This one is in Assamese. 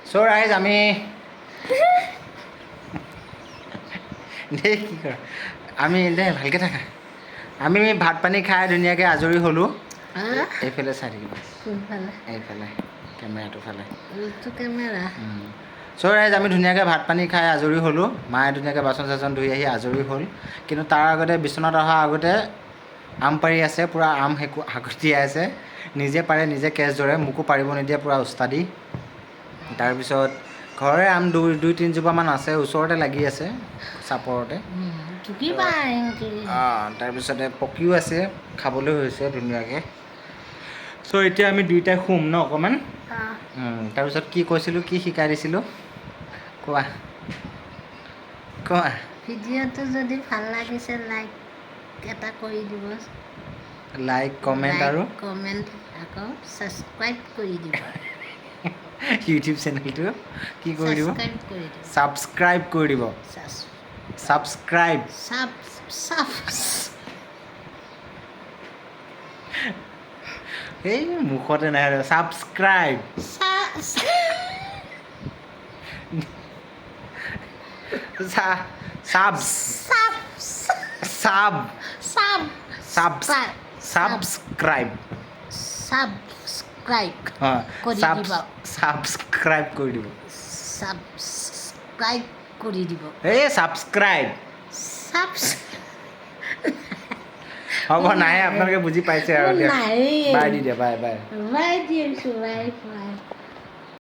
So guys, আমি দে কি কৰ আমি দে ভালকৈ থাকা আমি ভাত পানী খাই ধুনীয়াকৈ আজৰি হ'লোঁ এইফালে চাই থাকিবা এইফালে কেমেৰাটো ফালে চ' ৰাইজ আমি ধুনীয়াকৈ ভাত পানী খাই আজৰি হ'লোঁ মায়ে ধুনীয়াকৈ বাচন চাচন ধুই আহি আজৰি হ'ল কিন্তু তাৰ আগতে বিচনাত অহাৰ আগতে আম পাৰি আছে পূৰা আম হাকটিয়াই আছে নিজে পাৰে নিজে কেছ ধৰে মোকো পাৰিব নিদিয়ে পূৰা উস্তাদি তাৰপিছত ঘৰৰে আম দুই তিনিজোপামান আছে ওচৰতে লাগি আছে চাপৰতে তাৰপিছতে পকিও আছে খাবলৈ হৈছে ধুনীয়াকৈ চ' এতিয়া আমি দুইটাই শুম ন অকণমান তাৰপিছত কি কৈছিলোঁ কি শিকাই দিছিলোঁ কোৱা কোৱা ভিডিঅ'টো যদি ভাল লাগিছে লাইক এটা কৰি দিব লাইক কমেণ্ট আৰু কমেণ্ট আকৌ ছাবস্ক্ৰাইব কৰি দিব ইউটিউব চেনেলটো কি কৰি দিব ছাবস্ক্ৰাইব কৰি দিব ছাবস্ক্ৰাইব এই মুখতে নাই ছাবস্ক্ৰাইব ছাবস্ক্ৰাইব কৰি দিব এই ছাবস্ক্ৰাইব হ'ব নাই আপোনালোকে বুজি পাইছে আৰু বাই দি দিয়া বাই